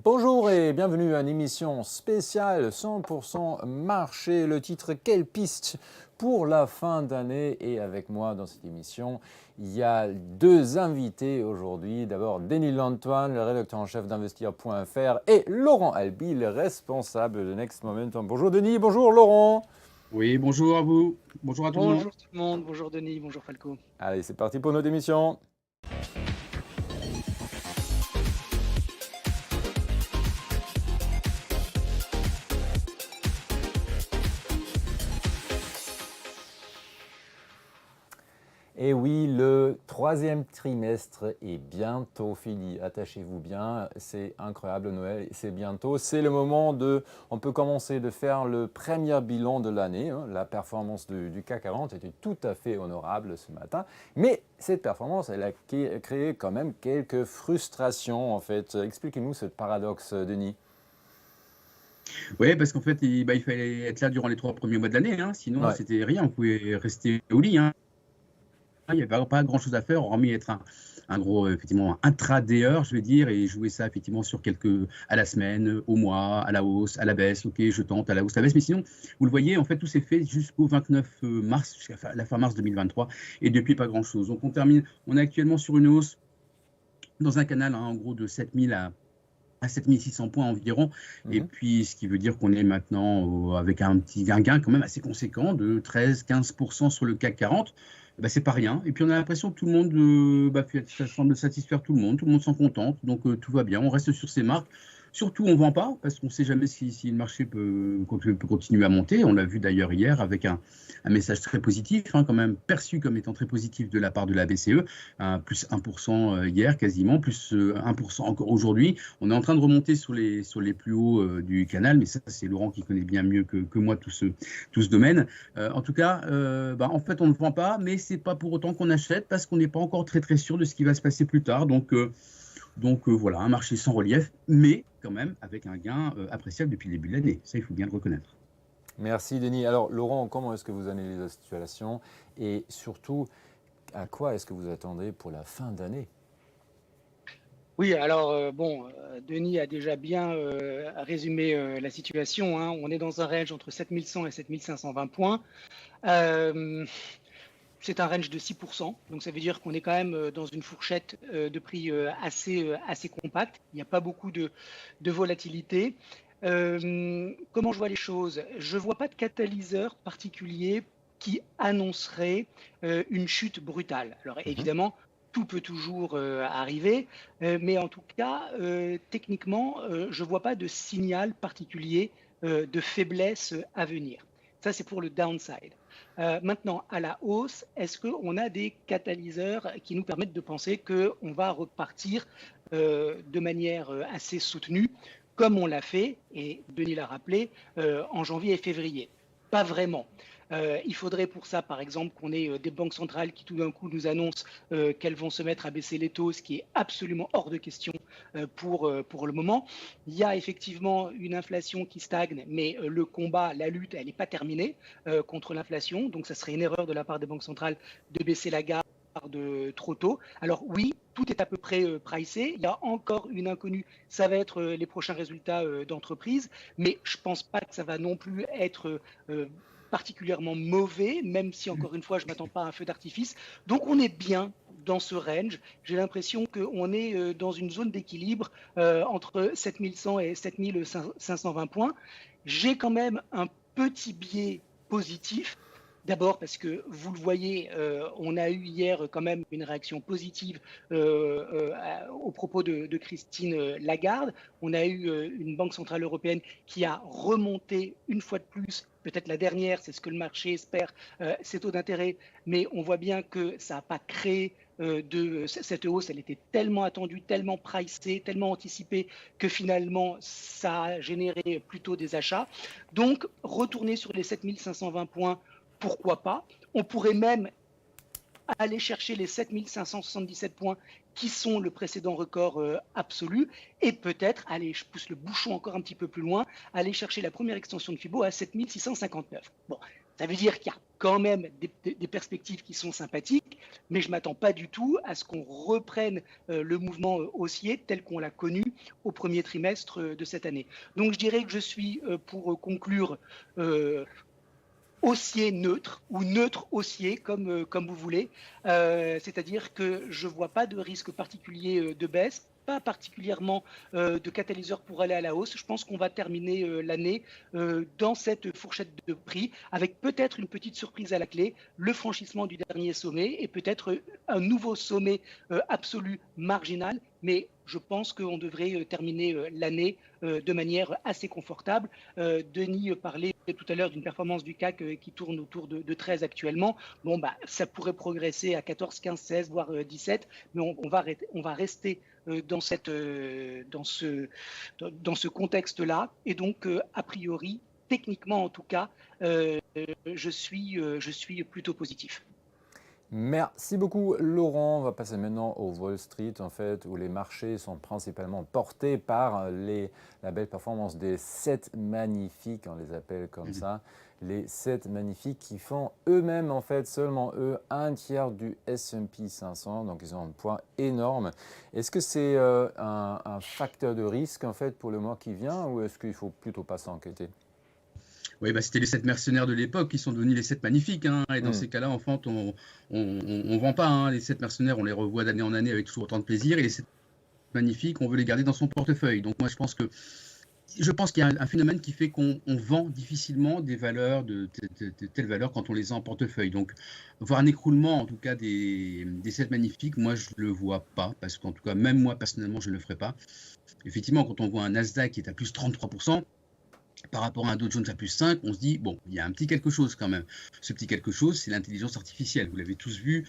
Bonjour et bienvenue à une émission spéciale 100% marché. Le titre Quelle piste pour la fin d'année? Et avec moi dans cette émission, il y a deux invités aujourd'hui. D'abord Denis Lantoine, le rédacteur en chef d'Investir.fr et Laurent Albi, le responsable de Next Momentum. Bonjour Denis, bonjour Laurent. Oui, bonjour à vous. Bonjour à tout le monde. Bonjour tout le monde, bonjour Denis, bonjour Falco. Allez, c'est parti pour notre émission. Et oui, le troisième trimestre est bientôt fini. Attachez-vous bien, c'est incroyable, Noël, c'est bientôt. C'est le moment on peut commencer de faire le premier bilan de l'année. La performance du CAC 40 était tout à fait honorable ce matin. Mais cette performance, elle a créé quand même quelques frustrations en fait. Expliquez-nous ce paradoxe, Denis. Oui, parce qu'en fait, il fallait être là durant les 3 premiers mois de l'année, hein, sinon Ouais. c'était rien, on pouvait rester au lit, hein. Il n'y avait pas grand-chose à faire, hormis être un gros, effectivement, intradayeur, je vais dire, et jouer ça effectivement à la semaine, au mois, à la hausse, à la baisse. Ok, je tente à la hausse, à la baisse, mais sinon, vous le voyez, en fait, tout s'est fait jusqu'au 29 mars, jusqu'à la fin mars 2023, et depuis pas grand-chose. Donc on est actuellement sur une hausse dans un canal, hein, en gros, de 7000 à 7600 points environ. Et puis, ce qui veut dire qu'on est maintenant avec un gain quand même assez conséquent de 13-15% sur le CAC 40. C'est pas rien. Et puis, on a l'impression que tout le monde, ça semble satisfaire tout le monde s'en contente. Donc, tout va bien. On reste sur ces marques. Surtout, on ne vend pas parce qu'on ne sait jamais si le marché peut continuer à monter. On l'a vu d'ailleurs hier avec un message très positif, hein, quand même perçu comme étant très positif de la part de la BCE, plus 1% hier quasiment, plus 1% encore aujourd'hui. On est en train de remonter sur les plus hauts du canal, mais ça c'est Laurent qui connaît bien mieux que moi tout ce domaine. En tout cas, en fait on ne vend pas, mais c'est pas pour autant qu'on achète parce qu'on n'est pas encore très sûr de ce qui va se passer plus tard. Donc voilà, un marché sans relief, mais quand même avec un gain appréciable depuis le début de l'année. Ça, il faut bien le reconnaître. Merci Denis. Alors Laurent, comment est-ce que vous analysez la situation et surtout, à quoi est-ce que vous attendez pour la fin d'année? Oui, alors Denis a déjà bien résumé la situation, hein. On est dans un range entre 7100 et 7520 points. C'est un range de 6%, donc ça veut dire qu'on est quand même dans une fourchette de prix assez compacte. Il n'y a pas beaucoup de volatilité. Comment je vois les choses? Je ne vois pas de catalyseur particulier qui annoncerait une chute brutale. Alors évidemment, tout peut toujours arriver, mais en tout cas, techniquement, je ne vois pas de signal particulier de faiblesse à venir. Ça, c'est pour le downside. Maintenant, à la hausse, est-ce qu'on a des catalyseurs qui nous permettent de penser qu'on va repartir de manière assez soutenue, comme on l'a fait, et Denis l'a rappelé, en janvier et février? Pas vraiment. Il faudrait pour ça, par exemple, qu'on ait des banques centrales qui tout d'un coup nous annoncent qu'elles vont se mettre à baisser les taux, ce qui est absolument hors de question pour le moment. Il y a effectivement une inflation qui stagne, mais le combat, la lutte, elle n'est pas terminée contre l'inflation. Donc, ça serait une erreur de la part des banques centrales de baisser la garde trop tôt. Alors oui, tout est à peu près pricé. Il y a encore une inconnue, ça va être les prochains résultats d'entreprise, mais je ne pense pas que ça va non plus être particulièrement mauvais, même si encore une fois, je ne m'attends pas à un feu d'artifice. Donc on est bien dans ce range. J'ai l'impression qu'on est dans une zone d'équilibre entre 7100 et 7520 points. J'ai quand même un petit biais positif. D'abord parce que vous le voyez, on a eu hier quand même une réaction positive au propos de Christine Lagarde. On a eu une banque centrale européenne qui a remonté une fois de plus, peut-être la dernière, c'est ce que le marché espère, ses taux d'intérêt, mais on voit bien que ça n'a pas créé cette hausse. Elle était tellement attendue, tellement pricée, tellement anticipée que finalement ça a généré plutôt des achats. Donc retourner sur les 7520 points, pourquoi pas? On pourrait même aller chercher les 7577 points qui sont le précédent record absolu et peut-être, allez, je pousse le bouchon encore un petit peu plus loin, aller chercher la première extension de Fibo à 7659. Bon, Ça veut dire qu'il y a quand même des perspectives qui sont sympathiques, mais je ne m'attends pas du tout à ce qu'on reprenne le mouvement haussier tel qu'on l'a connu au premier trimestre de cette année. Donc je dirais que je suis, pour conclure, haussier neutre ou neutre haussier, comme vous voulez. C'est-à-dire que je ne vois pas de risque particulier de baisse, pas particulièrement de catalyseur pour aller à la hausse. Je pense qu'on va terminer l'année dans cette fourchette de prix, avec peut-être une petite surprise à la clé, le franchissement du dernier sommet et peut-être un nouveau sommet absolu marginal. Mais je pense qu'on devrait terminer l'année de manière assez confortable. Denis parlait tout à l'heure d'une performance du CAC qui tourne autour de 13 actuellement. Bon, bah, ça pourrait progresser à 14, 15, 16, voire 17, mais on va rester dans ce contexte-là. Et donc, a priori, techniquement en tout cas, je suis plutôt positif. Merci beaucoup Laurent. On va passer maintenant au Wall Street en fait, où les marchés sont principalement portés par la belle performance des 7 magnifiques, on les appelle comme ça, les 7 magnifiques qui font eux-mêmes en fait, seulement eux, un tiers du S&P 500, donc ils ont un poids énorme. Est-ce que c'est un facteur de risque en fait pour le mois qui vient ou est-ce qu'il faut plutôt pas s'inquiéter? Oui, bah, c'était les 7 mercenaires de l'époque qui sont devenus les 7 magnifiques. Hein, et dans ces cas-là, en fait, on vend pas. Hein, les 7 mercenaires, on les revoit d'année en année avec toujours autant de plaisir. Et les 7 magnifiques, on veut les garder dans son portefeuille. Donc moi, je pense qu'il y a un phénomène qui fait qu'on vend difficilement des valeurs de telles valeurs quand on les a en portefeuille. Donc voir un écroulement, en tout cas, des 7 magnifiques, moi, je ne le vois pas. Parce qu'en tout cas, même moi, personnellement, je ne le ferai pas. Effectivement, quand on voit un Nasdaq qui est à plus 33%, par rapport à un Dow Jones à plus 5, on se dit, bon, il y a un petit quelque chose quand même. Ce petit quelque chose, c'est l'intelligence artificielle. Vous l'avez tous vu,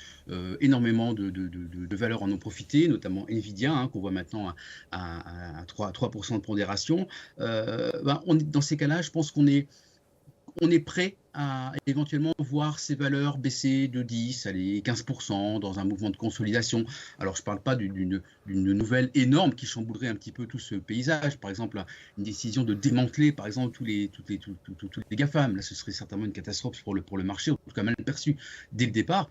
énormément de valeurs en ont profité, notamment Nvidia, hein, qu'on voit maintenant à 3% de pondération. Dans ces cas-là, je pense qu'on est prêt à éventuellement voir ces valeurs baisser de 10, allez, 15% dans un mouvement de consolidation. Alors, je ne parle pas d'une nouvelle énorme qui chamboulerait un petit peu tout ce paysage. Par exemple, une décision de démanteler, par exemple, tous les GAFAM. Là, ce serait certainement une catastrophe pour le marché, en tout cas mal perçu dès le départ.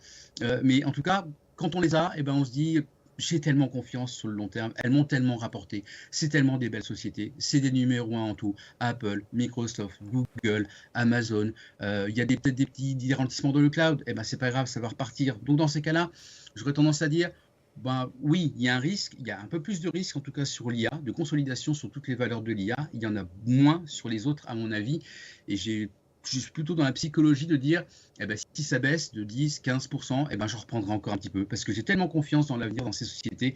Mais en tout cas, quand on les a, eh ben, on se dit... J'ai tellement confiance sur le long terme, elles m'ont tellement rapporté, c'est tellement des belles sociétés, c'est des numéros 1 en tout, Apple, Microsoft, Google, Amazon, il y a peut-être des petits ralentissements dans le cloud, et ben c'est pas grave, ça va repartir. Donc dans ces cas-là, j'aurais tendance à dire, oui, il y a un risque, il y a un peu plus de risque en tout cas sur l'IA, de consolidation sur toutes les valeurs de l'IA, il y en a moins sur les autres à mon avis, et je suis plutôt dans la psychologie de dire, si ça baisse de 10-15%, je reprendrai encore un petit peu. Parce que j'ai tellement confiance dans l'avenir, dans ces sociétés,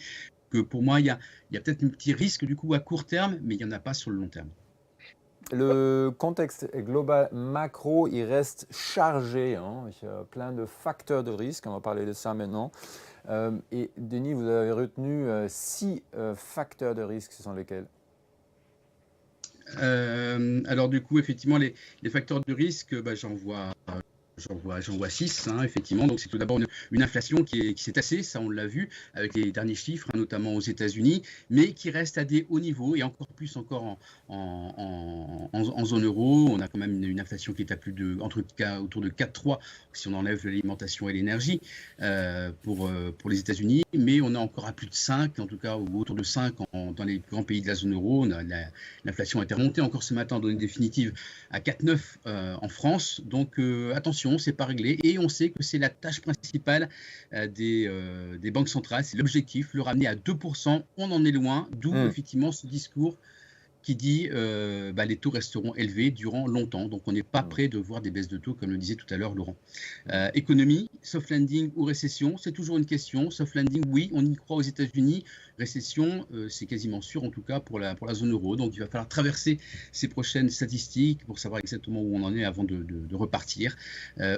que pour moi, il y a peut-être un petit risque du coup à court terme, mais il n'y en a pas sur le long terme. Le contexte global macro, il reste chargé. Hein. Il y a plein de facteurs de risque. On va parler de ça maintenant. Et Denis, vous avez retenu 6 facteurs de risque. Ce sont lesquels ? Alors du coup, effectivement, les facteurs de risque, j'en vois 6, hein, effectivement. Donc c'est tout d'abord une inflation qui s'est tassée, ça on l'a vu avec les derniers chiffres, hein, notamment aux États-Unis, mais qui reste à des hauts niveaux et encore plus en zone euro. On a quand même une inflation qui est à autour de 4,3 si on enlève l'alimentation et l'énergie pour les États-Unis, mais on est encore à plus de 5, en tout cas, ou autour de 5 dans les grands pays de la zone euro. L'inflation a été remontée encore ce matin en données définitives à 4,9 en France. Donc attention, c'est pas réglé et on sait que c'est la tâche principale des banques centrales, c'est l'objectif, le ramener à 2%. On en est loin, d'où effectivement ce discours qui dit les taux resteront élevés durant longtemps. Donc on n'est pas prêt de voir des baisses de taux, comme le disait tout à l'heure Laurent. Économie, soft landing ou récession, c'est toujours une question. Soft landing, oui, on y croit aux États-Unis. Récession, c'est quasiment sûr en tout cas pour la zone euro. Donc il va falloir traverser ces prochaines statistiques pour savoir exactement où on en est avant de repartir.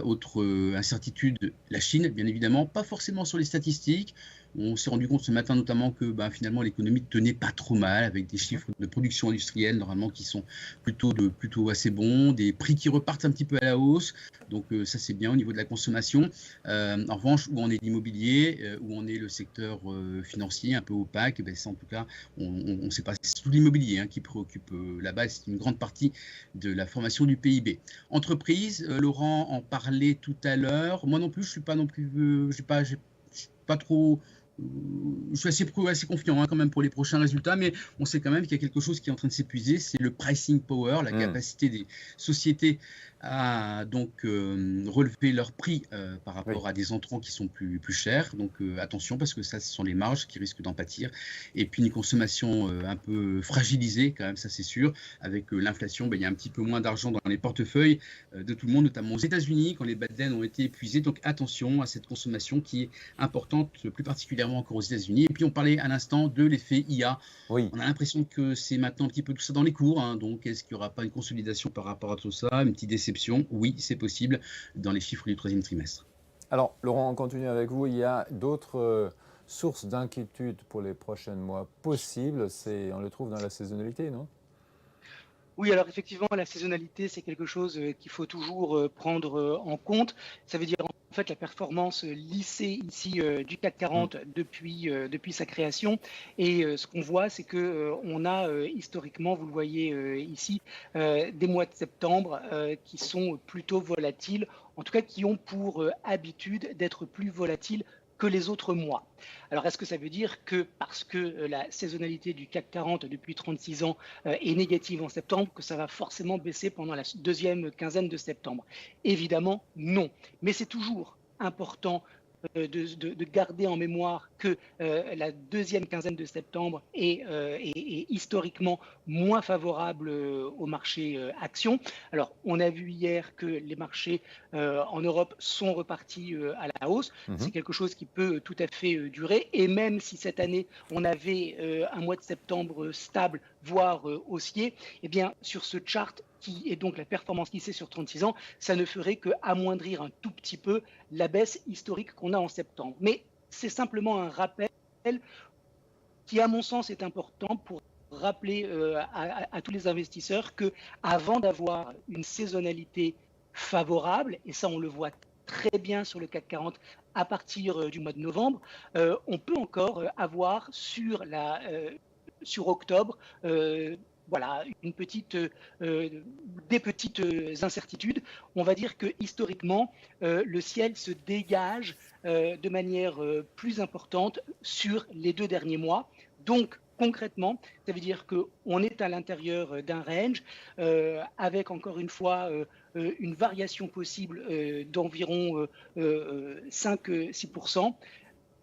Autre incertitude, la Chine, bien évidemment, pas forcément sur les statistiques. On s'est rendu compte ce matin notamment que finalement l'économie tenait pas trop mal avec des chiffres de production industrielle normalement qui sont plutôt assez bons, des prix qui repartent un petit peu à la hausse. Donc ça c'est bien au niveau de la consommation. En revanche, où en est l'immobilier, où en est le secteur financier, un peu opaque, ben, ça, en tout cas, on ne sait pas, c'est tout l'immobilier qui préoccupe là-bas, c'est une grande partie de la formation du PIB. Entreprise, Laurent en parlait tout à l'heure, moi non plus, je suis pas non plus, j'ai pas trop... Je suis assez confiant quand même pour les prochains résultats, mais on sait quand même qu'il y a quelque chose qui est en train de s'épuiser, c'est le pricing power, la capacité des sociétés à donc relever leurs prix par rapport à des entrants qui sont plus chers. Donc attention, parce que ça, ce sont les marges qui risquent d'en pâtir. Et puis une consommation un peu fragilisée quand même, ça c'est sûr. Avec l'inflation, il y a un petit peu moins d'argent dans les portefeuilles de tout le monde, notamment aux États-Unis, quand les bad debts ont été épuisés. Donc attention à cette consommation qui est importante, plus particulièrement encore aux États-Unis. Et puis on parlait à l'instant de l'effet IA. Oui. On a l'impression que c'est maintenant un petit peu tout ça dans les cours. Donc est-ce qu'il n'y aura pas une consolidation par rapport à tout ça, une petite déception? Oui, c'est possible dans les chiffres du troisième trimestre. Alors, Laurent, on continue avec vous. Il y a d'autres sources d'inquiétude pour les prochains mois possibles. On le trouve dans la saisonnalité, non? Oui, alors effectivement, la saisonnalité, c'est quelque chose qu'il faut toujours prendre en compte. Ça veut dire en fait la performance lissée ici du CAC 40 depuis sa création. Et ce qu'on voit, c'est qu'on a historiquement, vous le voyez ici, des mois de septembre qui sont plutôt volatiles, en tout cas qui ont pour habitude d'être plus volatiles que les autres mois. Alors, est-ce que ça veut dire que parce que la saisonnalité du CAC 40 depuis 36 ans est négative en septembre, que ça va forcément baisser pendant la deuxième quinzaine de septembre? Évidemment, non. Mais c'est toujours important de garder en mémoire que la deuxième quinzaine de septembre est historiquement moins favorable au marché actions. Alors, on a vu hier que les marchés en Europe sont repartis à la hausse. C'est quelque chose qui peut tout à fait durer. Et même si cette année, on avait un mois de septembre stable, voire haussier, eh bien, sur ce chart, qui est donc la performance lissée sur 36 ans, ça ne ferait qu'amoindrir un tout petit peu la baisse historique qu'on a en septembre. Mais c'est simplement un rappel qui, à mon sens, est important pour rappeler à tous les investisseurs qu'avant d'avoir une saisonnalité favorable, et ça on le voit très bien sur le CAC 40 à partir du mois de novembre, on peut encore avoir sur octobre voilà, des petites incertitudes. On va dire que historiquement, le ciel se dégage de manière plus importante sur les 2 derniers mois. Donc, concrètement, ça veut dire qu'on est à l'intérieur d'un range avec, encore une fois, une variation possible d'environ 5-6%.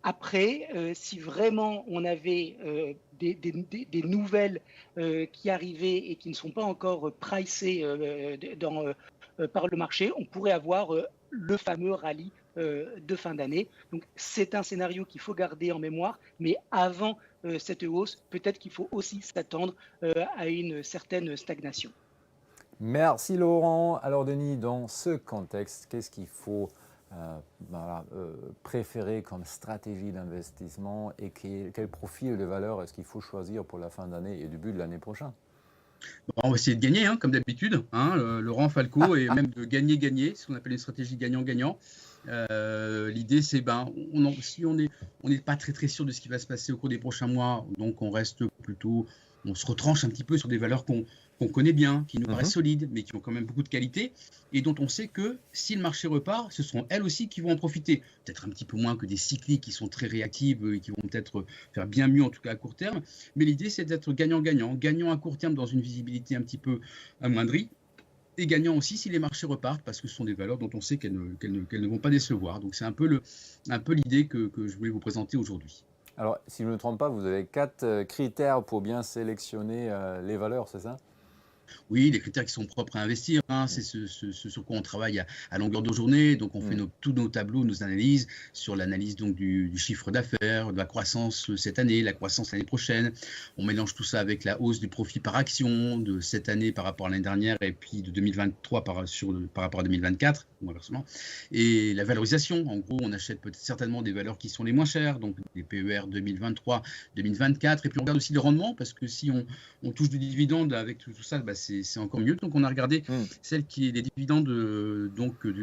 Après, si vraiment on avait des nouvelles qui arrivaient et qui ne sont pas encore pricées par le marché, on pourrait avoir le fameux rallye de fin d'année. Donc c'est un scénario qu'il faut garder en mémoire, mais avant cette hausse, peut-être qu'il faut aussi s'attendre à une certaine stagnation. Merci Laurent. Alors Denis, dans ce contexte, qu'est-ce qu'il faut préférer comme stratégie d'investissement et quel profil de valeur est-ce qu'il faut choisir pour la fin d'année et début de l'année prochaine? On va essayer de gagner, comme d'habitude, Laurent Falco, et même de gagner, ce qu'on appelle une stratégie gagnant-gagnant. L'idée, c'est si on n'est pas très sûr de ce qui va se passer au cours des prochains mois, donc on se retranche un petit peu sur des valeurs qu'on connaît bien, qui nous paraissent solides, mais qui ont quand même beaucoup de qualité, et dont on sait que si le marché repart, ce seront elles aussi qui vont en profiter. Peut-être un petit peu moins que des cycliques qui sont très réactives et qui vont peut-être faire bien mieux, en tout cas à court terme. Mais l'idée, c'est d'être gagnant-gagnant. Gagnant à court terme dans une visibilité un petit peu amoindrie, et gagnant aussi si les marchés repartent, parce que ce sont des valeurs dont on sait qu'elles ne vont pas décevoir. Donc c'est un peu l'idée que je voulais vous présenter aujourd'hui. Alors, si je ne me trompe pas, vous avez 4 critères pour bien sélectionner les valeurs, c'est ça? Oui, les critères qui sont propres à investir, c'est ce sur quoi on travaille à longueur de journée. Donc, on fait tous nos tableaux, nos analyses sur l'analyse donc du chiffre d'affaires, de la croissance cette année, la croissance l'année prochaine. On mélange tout ça avec la hausse du profit par action de cette année par rapport à l'année dernière et puis de 2023 par rapport à 2024, ou inversement. Et la valorisation, en gros, on achète certainement des valeurs qui sont les moins chères, donc des PER 2023, 2024. Et puis, on regarde aussi le rendement, parce que si on touche du dividende avec tout ça, bah, c'est encore mieux. Donc, on a regardé les dividendes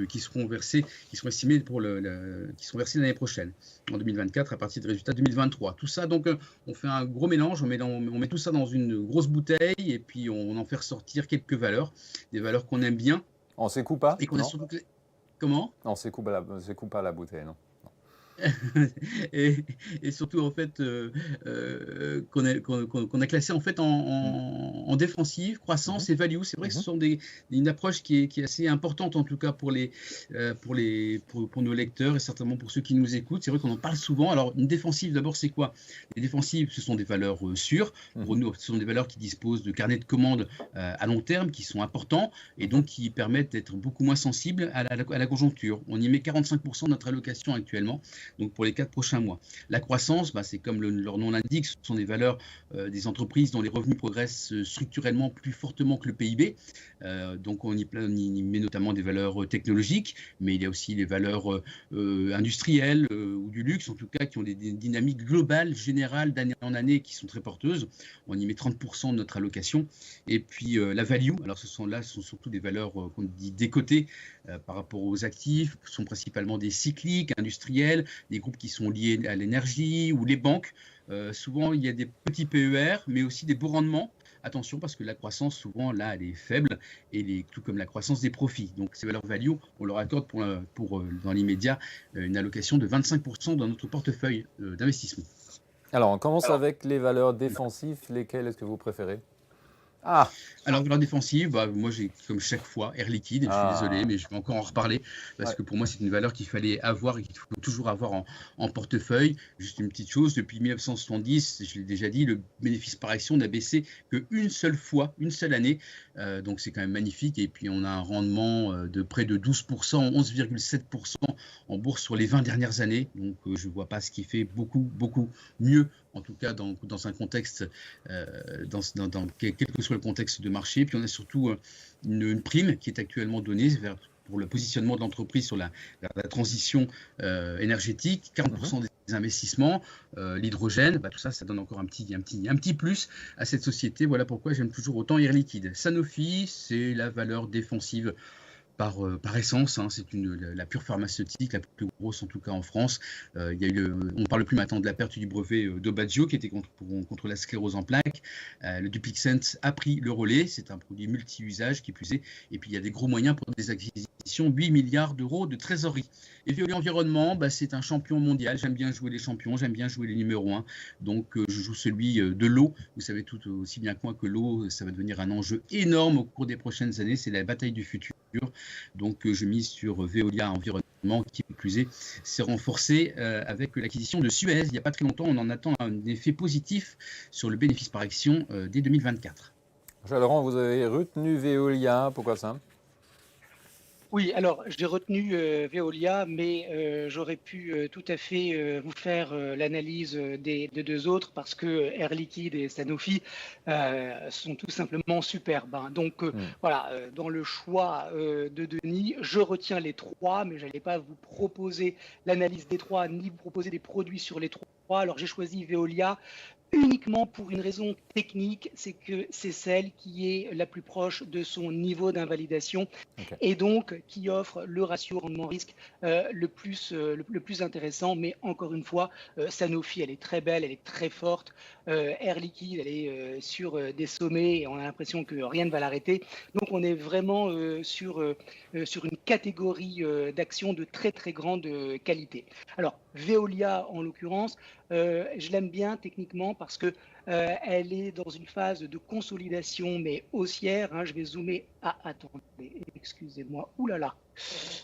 qui seront versés, qui sont estimés qui seront versés l'année prochaine, en 2024, à partir des résultats 2023. Tout ça, donc, on fait un gros mélange, on met tout ça dans une grosse bouteille et puis on en fait ressortir quelques valeurs, des valeurs qu'on aime bien. On s'écoute pas, et qu'on a surtout... Comment? On s'écoute pas à la bouteille, non. et surtout en fait qu'on a classé en fait en défensive, croissance et value. C'est vrai que ce sont une approche qui est assez importante en tout cas pour nos lecteurs et certainement pour ceux qui nous écoutent. C'est vrai qu'on en parle souvent. Alors une défensive d'abord c'est quoi? Les défensives ce sont des valeurs sûres. Pour nous ce sont des valeurs qui disposent de carnets de commandes à long terme qui sont importants et donc qui permettent d'être beaucoup moins sensibles à la conjoncture. On y met 45% de notre allocation actuellement. Donc pour les 4 prochains mois. La croissance, c'est comme leur nom l'indique, ce sont des valeurs des entreprises dont les revenus progressent structurellement plus fortement que le PIB. Donc on y met notamment des valeurs technologiques, mais il y a aussi les valeurs industrielles ou du luxe, en tout cas, qui ont des dynamiques globales, générales, d'année en année, qui sont très porteuses. On y met 30% de notre allocation. Et puis la value, alors ce sont surtout des valeurs qu'on dit décotées par rapport aux actifs, ce sont principalement des cycliques, industriels, des groupes qui sont liés à l'énergie ou les banques. Souvent, il y a des petits PER, mais aussi des beaux rendements. Attention, parce que la croissance, souvent, là, elle est faible, tout comme la croissance des profits. Donc, ces valeurs value, on leur accorde pour dans l'immédiat, une allocation de 25% dans notre portefeuille d'investissement. Alors, on commence avec les valeurs défensives. Lesquelles est-ce que vous préférez? Alors, valeur défensive, moi j'ai comme chaque fois Air Liquide, je suis désolé, mais je vais encore en reparler parce que pour moi c'est une valeur qu'il fallait avoir et qu'il faut toujours avoir en portefeuille. Juste une petite chose, depuis 1970, je l'ai déjà dit, le bénéfice par action n'a baissé qu'une seule fois, une seule année. Donc c'est quand même magnifique. Et puis on a un rendement de près de 12%, 11,7% en bourse sur les 20 dernières années. Donc je ne vois pas ce qui fait beaucoup mieux, en tout cas dans un contexte, quel que soit le contexte de marché. Puis on a surtout une prime qui est actuellement donnée pour le positionnement de l'entreprise sur la transition énergétique, 40% des investissements, l'hydrogène, tout ça, ça donne encore un petit plus à cette société. Voilà pourquoi j'aime toujours autant Air Liquide. Sanofi, c'est la valeur défensive par essence, c'est la pure pharmaceutique, la plus grosse en tout cas en France. On ne parle plus maintenant de la perte du brevet d'Obadjo qui était contre la sclérose en plaques. Le Dupixent a pris le relais, c'est un produit multi-usage qui plus est. Et puis il y a des gros moyens pour des acquisitions, 8 milliards d'euros de trésorerie. Et Veolia Environnement, c'est un champion mondial. J'aime bien jouer les champions, j'aime bien jouer les numéros 1. Donc je joue celui de l'eau. Vous savez tout aussi bien que moi que l'eau, ça va devenir un enjeu énorme au cours des prochaines années. C'est la bataille du futur. Donc je mise sur Veolia Environnement qui plus est s'est renforcé avec l'acquisition de Suez. Il n'y a pas très longtemps, on en attend un effet positif sur le bénéfice par action dès 2024. Laurent, vous avez retenu Veolia, pourquoi ça? Oui, alors j'ai retenu Veolia, mais j'aurais pu tout à fait vous faire l'analyse des deux autres parce que Air Liquide et Sanofi sont tout simplement superbes. Donc voilà, dans le choix de Denis, je retiens les trois, mais je n'allais pas vous proposer l'analyse des trois ni vous proposer des produits sur les trois. Alors j'ai choisi Veolia uniquement pour une raison technique, c'est que c'est celle qui est la plus proche de son niveau d'invalidation et donc qui offre le ratio rendement-risque le plus intéressant. Mais encore une fois, Sanofi, elle est très belle, elle est très forte. Air Liquide, elle est sur des sommets et on a l'impression que rien ne va l'arrêter. Donc on est vraiment sur une catégorie d'actions de très très grande qualité. Alors Veolia en l'occurrence, je l'aime bien techniquement parce que elle est dans une phase de consolidation mais haussière. Je vais zoomer. Attendez, excusez-moi. Ouh là là.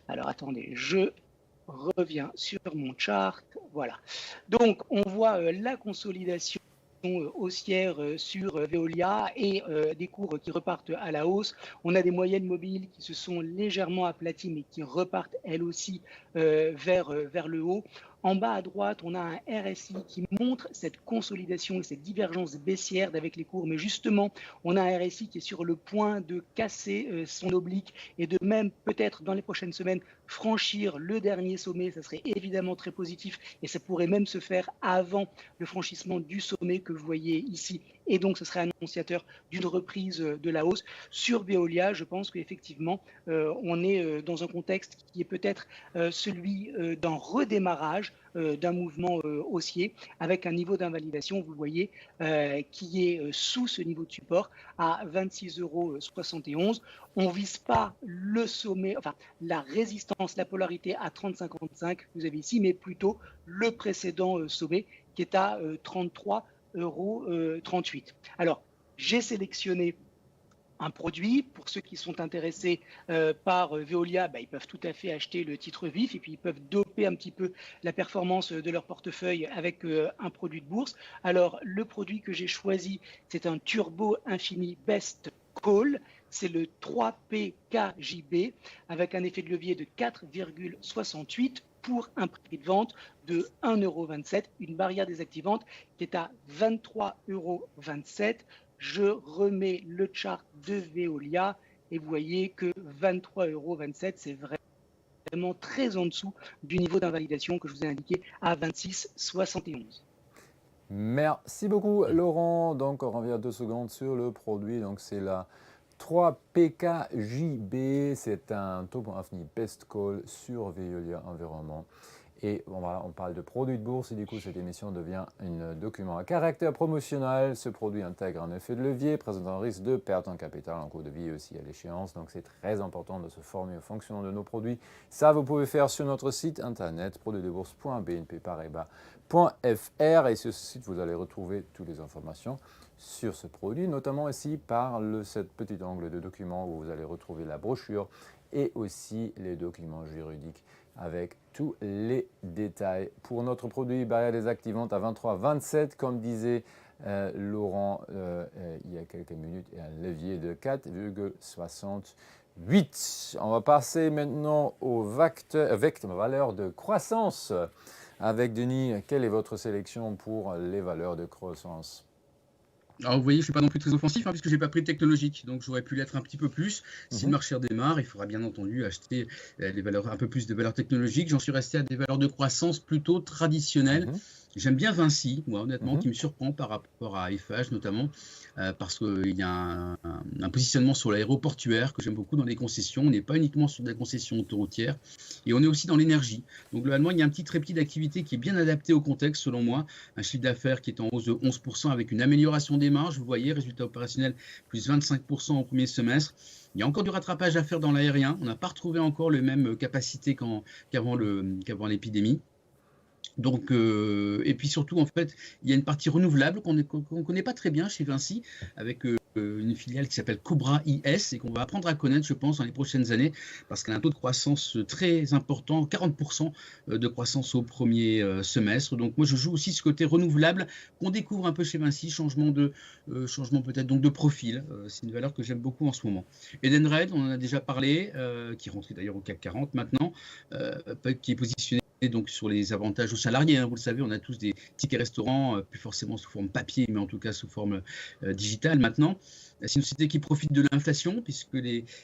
Alors attendez, je reviens sur mon chart. Voilà. Donc on voit la consolidation haussière sur Veolia et des cours qui repartent à la hausse. On a des moyennes mobiles qui se sont légèrement aplaties mais qui repartent elles aussi vers le haut. En bas à droite, on a un RSI qui montre cette consolidation et cette divergence baissière avec les cours. Mais justement, on a un RSI qui est sur le point de casser son oblique et de même peut-être dans les prochaines semaines franchir le dernier sommet. Ça serait évidemment très positif et ça pourrait même se faire avant le franchissement du sommet que vous voyez ici et donc ce serait annonciateur d'une reprise de la hausse. Sur Veolia, je pense qu'effectivement, on est dans un contexte qui est peut-être celui d'un redémarrage d'un mouvement haussier avec un niveau d'invalidation, vous le voyez, qui est sous ce niveau de support à 26,71 €. On ne vise pas le sommet, enfin la résistance, la polarité à 30,55, vous avez ici, mais plutôt le précédent sommet qui est à 33,38 €. Alors, j'ai sélectionné un produit. Pour ceux qui sont intéressés par Veolia, ils peuvent tout à fait acheter le titre vif et puis ils peuvent doper un petit peu la performance de leur portefeuille avec un produit de bourse. Alors, le produit que j'ai choisi, c'est un Turbo Infini Best Call. C'est le 3PKJB avec un effet de levier de 4,68 pour un prix de vente de 1,27 €, une barrière désactivante qui est à 23,27 €. Je remets le chart de Veolia et vous voyez que 23,27 €, c'est vraiment très en dessous du niveau d'invalidation que je vous ai indiqué à 26,71 €. Merci beaucoup, Laurent. Donc, on revient 2 secondes sur le produit. Donc, c'est la 3PKJB. C'est un Turbo Infini Best Call sur Veolia Environnement. Et voilà, on parle de produits de bourse et du coup, cette émission devient un document à caractère promotionnel. Ce produit intègre un effet de levier, présente un risque de perte en capital en cours de vie aussi à l'échéance. Donc, c'est très important de se former au fonctionnement de nos produits. Ça, vous pouvez faire sur notre site internet produitsdebourse.bnpparibas.fr. Et sur ce site, vous allez retrouver toutes les informations sur ce produit, notamment ici par cette petite onglet de documents où vous allez retrouver la brochure et aussi les documents juridiques avec tous les détails. Pour notre produit barrière désactivante à 23,27, comme disait Laurent il y a quelques minutes, et un levier de 4,68. On va passer maintenant aux valeurs de croissance. Avec Denis, quelle est votre sélection pour les valeurs de croissance ? Alors vous voyez, je ne suis pas non plus très offensif puisque je n'ai pas pris de technologique, donc j'aurais pu l'être un petit peu plus. Si le marché redémarre, il faudra bien entendu acheter un peu plus de valeurs technologiques. J'en suis resté à des valeurs de croissance plutôt traditionnelles. J'aime bien Vinci, moi honnêtement, qui me surprend par rapport à FH notamment, parce qu'il y a un positionnement sur l'aéroportuaire que j'aime beaucoup dans les concessions. On n'est pas uniquement sur des concessions autoroutières et on est aussi dans l'énergie. Donc globalement, il y a un petit trépied d'activité qui est bien adapté au contexte selon moi. Un chiffre d'affaires qui est en hausse de 11% avec une amélioration des marges. Vous voyez, résultat opérationnel plus 25% au premier semestre. Il y a encore du rattrapage à faire dans l'aérien. On n'a pas retrouvé encore les mêmes capacités qu'avant l'épidémie. Donc, et puis surtout, en fait, il y a une partie renouvelable qu'on ne connaît pas très bien chez Vinci, avec une filiale qui s'appelle Cobra IS et qu'on va apprendre à connaître, je pense, dans les prochaines années, parce qu'elle a un taux de croissance très important, 40% de croissance au premier semestre. Donc, moi, je joue aussi ce côté renouvelable qu'on découvre un peu chez Vinci, changement peut-être donc de profil. C'est une valeur que j'aime beaucoup en ce moment. Edenred, on en a déjà parlé, qui est rentré d'ailleurs au CAC 40 maintenant, qui est positionné donc sur les avantages aux salariés. Vous le savez, on a tous des tickets restaurants, plus forcément sous forme papier, mais en tout cas sous forme digitale maintenant. C'est une société qui profite de l'inflation, puisque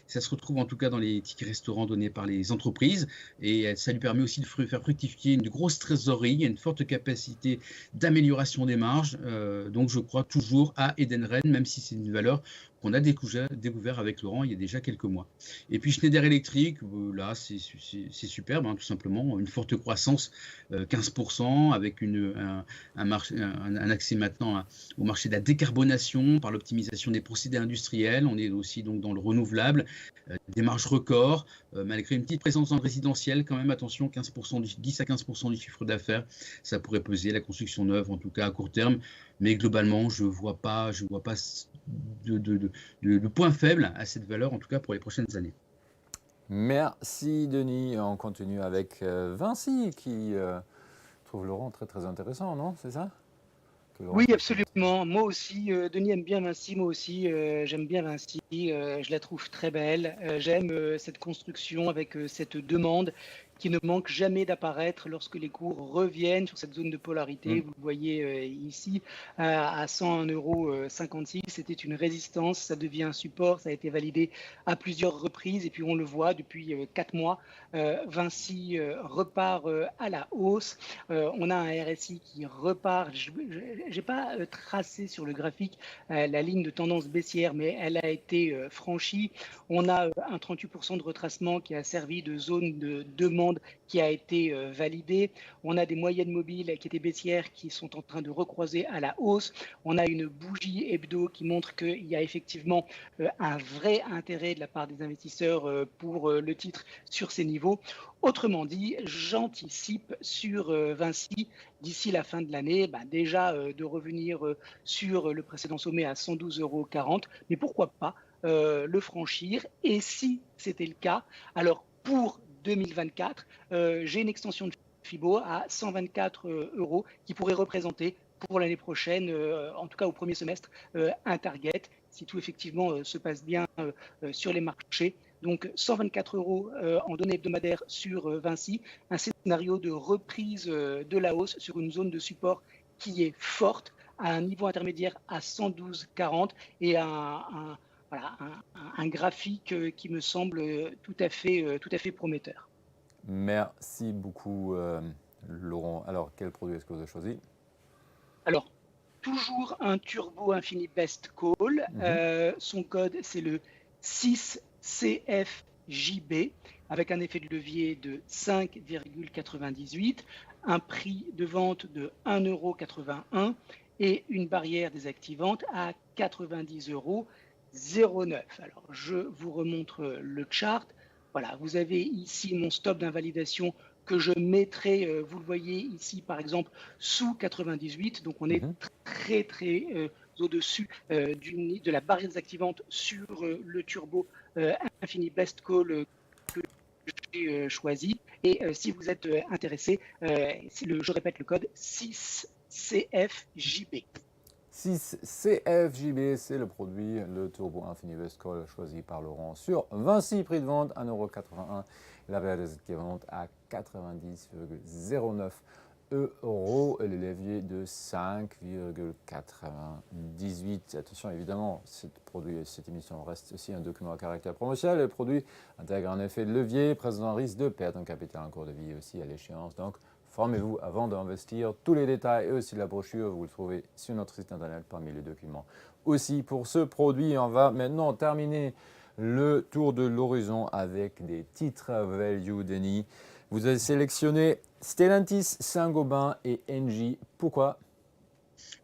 ça se retrouve en tout cas dans les tickets restaurants donnés par les entreprises, et ça lui permet aussi de faire fructifier une grosse trésorerie, une forte capacité d'amélioration des marges. Donc je crois toujours à Edenred, même si c'est une valeur qu'on a découvert avec Laurent il y a déjà quelques mois. Et puis Schneider Electric, là c'est superbe, tout simplement, une forte croissance, 15%, avec un accès maintenant au marché de la décarbonation par l'optimisation des procédés industriels. On est aussi donc dans le renouvelable, des marges records, malgré une petite présence dans le résidentiel quand même. Attention, 10 à 15% du chiffre d'affaires, ça pourrait peser, la construction neuve en tout cas à court terme. Mais globalement, je vois pas de point faible à cette valeur, en tout cas pour les prochaines années. Merci Denis. On continue avec Vinci qui trouve Laurent très très intéressant, non? C'est ça? Oui, absolument. Moi aussi, Denis aime bien Vinci, moi aussi, j'aime bien Vinci, je la trouve très belle. J'aime cette construction avec cette demande qui ne manque jamais d'apparaître lorsque les cours reviennent sur cette zone de polarité. Vous le voyez ici, à 101,56 €, c'était une résistance, ça devient un support, ça a été validé à plusieurs reprises et puis on le voit depuis 4 mois, Vinci repart à la hausse. On a un RSI qui repart, j'ai pas tracé sur le graphique la ligne de tendance baissière, mais elle a été franchie. On a un 38% de retracement qui a servi de zone de demande qui a été validée. On a des moyennes mobiles qui étaient baissières qui sont en train de recroiser à la hausse. On a une bougie hebdo qui montre qu'il y a effectivement un vrai intérêt de la part des investisseurs pour le titre sur ces niveaux. Autrement dit, j'anticipe sur Vinci d'ici la fin de l'année, déjà de revenir sur le précédent sommet à 112,40 €, mais pourquoi pas le franchir. Et si c'était le cas, alors pour 2024, j'ai une extension de FIBO à 124 € qui pourrait représenter pour l'année prochaine, en tout cas au premier semestre, un target, si tout effectivement se passe bien sur les marchés. Donc 124 € en données hebdomadaires sur Vinci, un scénario de reprise de la hausse sur une zone de support qui est forte, à un niveau intermédiaire à 112,40 et un graphique qui me semble tout à fait prometteur. Merci beaucoup, Laurent. Alors, quel produit est-ce que vous avez choisi? Alors, toujours un Turbo Infini Best Call. Son code, c'est le 6CFJB, avec un effet de levier de 5,98, un prix de vente de 1,81 € et une barrière désactivante à 90,09 €. Alors, je vous remontre le chart. Voilà, vous avez ici mon stop d'invalidation que je mettrai, vous le voyez ici par exemple, sous 98. Donc on est très au-dessus de la barrière désactivante sur le Turbo Infini Best Call que j'ai choisi. Et si vous êtes intéressé, je répète le code 6CFJB. 6CFJB, c'est le produit, le Turbo Infini Best Call choisi par Laurent sur Vinci, prix de vente 1,81 €, la barrière désactivante à 90,09 € et le levier de 5,98. Attention, évidemment, cette émission reste aussi un document à caractère promotionnel. Le produit intègre un effet de levier, présente un risque de perte en capital en cours de vie aussi à l'échéance. Donc, formez-vous avant d'investir. Tous les détails et aussi la brochure, vous le trouvez sur notre site internet parmi les documents. Aussi pour ce produit, on va maintenant terminer le tour de l'horizon avec des titres value, Denis. Vous avez sélectionné Stellantis, Saint-Gobain et Engie. Pourquoi?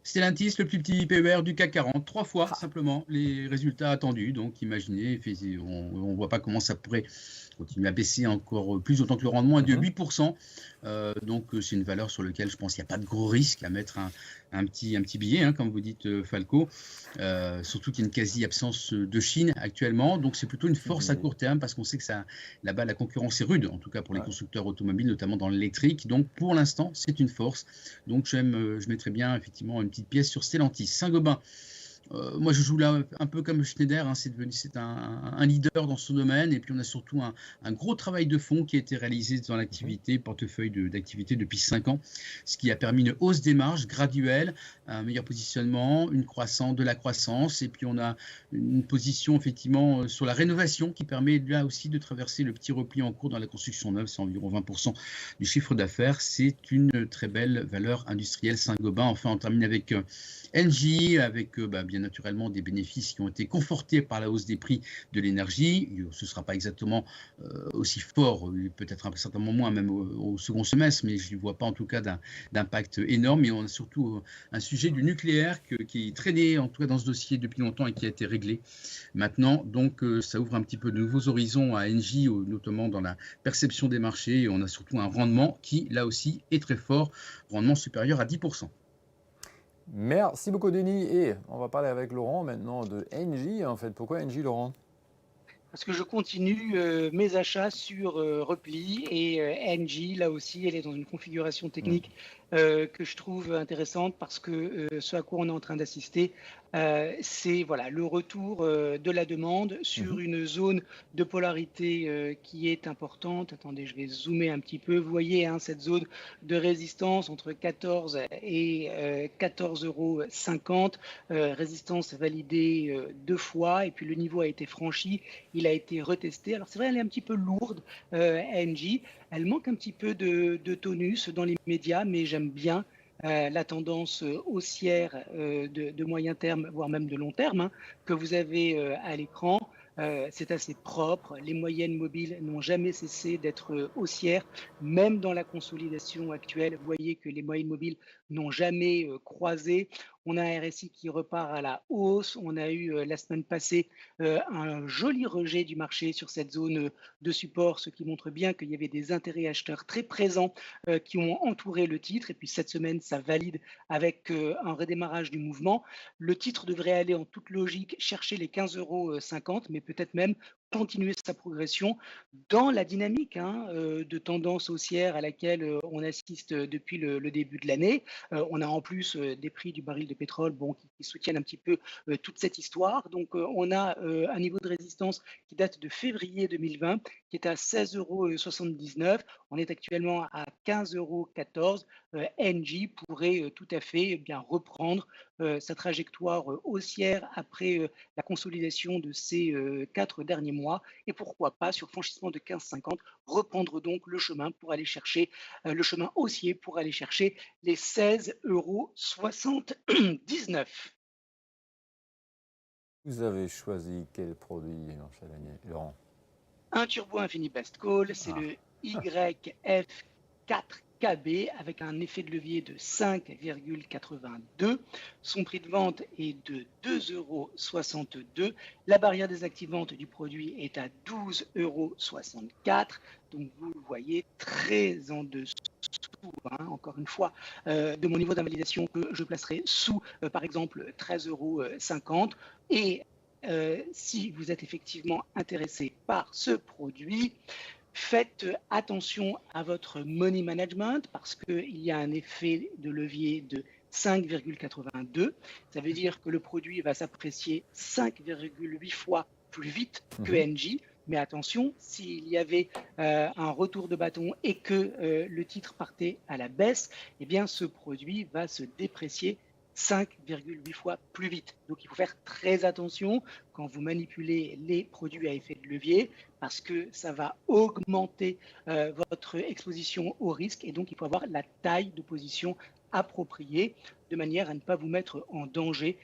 Stellantis, le plus petit PER du CAC 40, 3 fois simplement les résultats attendus. Donc imaginez, on ne voit pas comment ça pourrait continuer à baisser encore plus, autant que le rendement est de 8%. Donc c'est une valeur sur laquelle je pense qu'il n'y a pas de gros risque à mettre un petit billet, comme vous dites, Falco. Surtout qu'il y a une quasi-absence de Chine actuellement. Donc c'est plutôt une force à court terme parce qu'on sait que là-bas la concurrence est rude, en tout cas pour les constructeurs automobiles, notamment dans l'électrique. Donc pour l'instant, c'est une force. Donc je mettrais bien effectivement une petite pièce sur Stellantis. Saint-Gobain. Moi, je joue là un peu comme Schneider, c'est un leader dans ce domaine. Et puis, on a surtout un gros travail de fond qui a été réalisé dans l'activité, portefeuille d'activité depuis 5 ans, ce qui a permis une hausse des marges graduelle, un meilleur positionnement, de la croissance. Et puis, on a une position effectivement sur la rénovation qui permet là aussi de traverser le petit repli en cours dans la construction neuve. C'est environ 20% du chiffre d'affaires. C'est une très belle valeur industrielle Saint-Gobain. Enfin, on termine avec Engie, avec bien naturellement des bénéfices qui ont été confortés par la hausse des prix de l'énergie. Ce ne sera pas exactement aussi fort, peut-être certainement moins même au second semestre, mais je ne vois pas en tout cas d'impact énorme. Et on a surtout un sujet du nucléaire qui traînait en tout cas dans ce dossier depuis longtemps et qui a été réglé maintenant. Donc ça ouvre un petit peu de nouveaux horizons à Engie, notamment dans la perception des marchés. Et on a surtout un rendement qui là aussi est très fort, rendement supérieur à 10%. Merci beaucoup, Denis. Et on va parler avec Laurent maintenant de Engie. En fait, pourquoi Engie, Laurent? Parce que je continue mes achats sur repli et Engie, là aussi, elle est dans une configuration technique que je trouve intéressante parce que ce à quoi on est en train d'assister, c'est le retour de la demande sur une zone de polarité qui est importante. Attendez, je vais zoomer un petit peu. Vous voyez cette zone de résistance entre 14 et 14,50 €. Résistance validée 2 fois et puis le niveau a été franchi. Il a été retesté. Alors c'est vrai, elle est un petit peu lourde, Engie. Elle manque un petit peu de tonus dans les médias, mais j'aime bien la tendance haussière de moyen terme, voire même de long terme, hein, que vous avez à l'écran. C'est assez propre. Les moyennes mobiles n'ont jamais cessé d'être haussières, même dans la consolidation actuelle. Vous voyez que les moyennes mobiles n'ont jamais croisé. On a un RSI qui repart à la hausse. On a eu la semaine passée un joli rejet du marché sur cette zone de support, ce qui montre bien qu'il y avait des intérêts acheteurs très présents qui ont entouré le titre. Et puis cette semaine, ça valide avec un redémarrage du mouvement. Le titre devrait aller en toute logique chercher les 15,50 €, mais peut-être même continuer sa progression dans la dynamique de tendance haussière à laquelle on assiste depuis le début de l'année. On a en plus des prix du baril de pétrole qui soutiennent un petit peu toute cette histoire. Donc on a un niveau de résistance qui date de février 2020, qui est à 16,79 €. On est actuellement à 15,14 €. Engie pourrait tout à fait bien reprendre sa trajectoire haussière après la consolidation de ces 4 derniers mois et pourquoi pas sur franchissement de 15,50 reprendre donc le chemin pour aller chercher le chemin haussier pour aller chercher les 16,79 €. Vous avez choisi quel produit, Jean-Michel Agnier, Laurent? Un turbo infini best call, c'est Ah, le YF4KB avec un effet de levier de 5,82. Son prix de vente est de 2,62 €. La barrière désactivante du produit est à 12,64 €. Donc vous le voyez très en dessous, encore une fois, de mon niveau d'invalidation que je placerai sous, par exemple, 13,50 €. Et si vous êtes effectivement intéressé par ce produit, faites attention à votre money management parce qu'il y a un effet de levier de 5,82. Ça veut dire que le produit va s'apprécier 5,8 fois plus vite que mhm. NJ. Mais attention, s'il y avait un retour de bâton et que le titre partait à la baisse, eh bien ce produit va se déprécier 5,8 fois plus vite. Donc il faut faire très attention quand vous manipulez les produits à effet de levier parce que ça va augmenter votre exposition au risque et donc il faut avoir la taille de position appropriée de manière à ne pas vous mettre en danger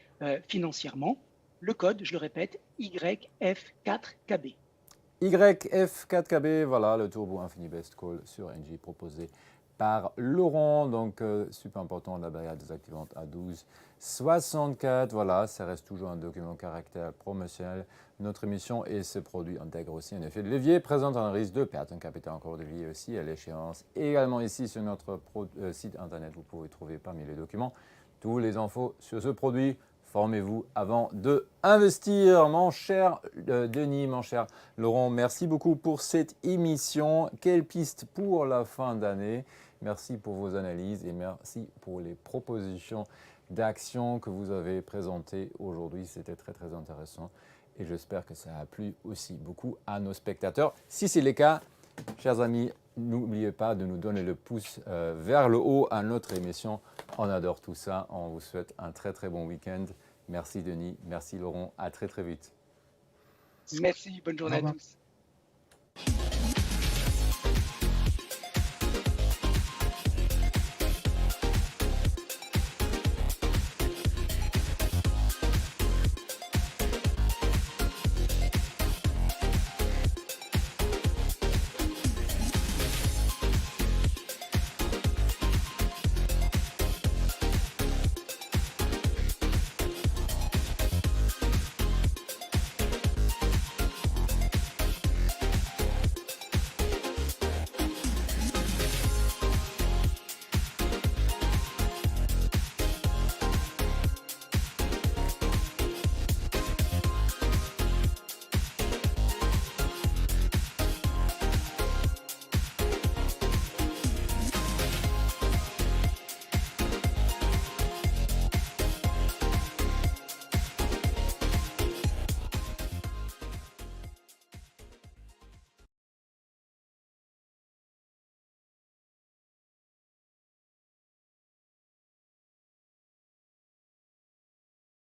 financièrement. Le code, je le répète, YF4KB. YF4KB, voilà le Turbo Infini Best Call sur NJ proposé par Laurent. Donc, super important, la barrière désactivante à 12,64. Voilà, ça reste toujours un document caractère promotionnel. Notre émission et ce produit intègre aussi un effet de levier, présente un risque de perte un capital en cours de vie aussi à l'échéance. Également ici sur notre site internet, vous pouvez trouver parmi les documents tous les infos sur ce produit. Formez-vous avant de investir. Mon cher Denis, mon cher Laurent, merci beaucoup pour cette émission. Quelle piste pour la fin d'année? Merci pour vos analyses et merci pour les propositions d'action que vous avez présentées aujourd'hui. C'était très très intéressant et j'espère que ça a plu aussi beaucoup à nos spectateurs. Si c'est le cas, chers amis, n'oubliez pas de nous donner le pouce vers le haut à notre émission. On adore tout ça. On vous souhaite un très très bon week-end. Merci Denis, merci Laurent. À très très vite. Merci, bonne Au journée à revoir. tous.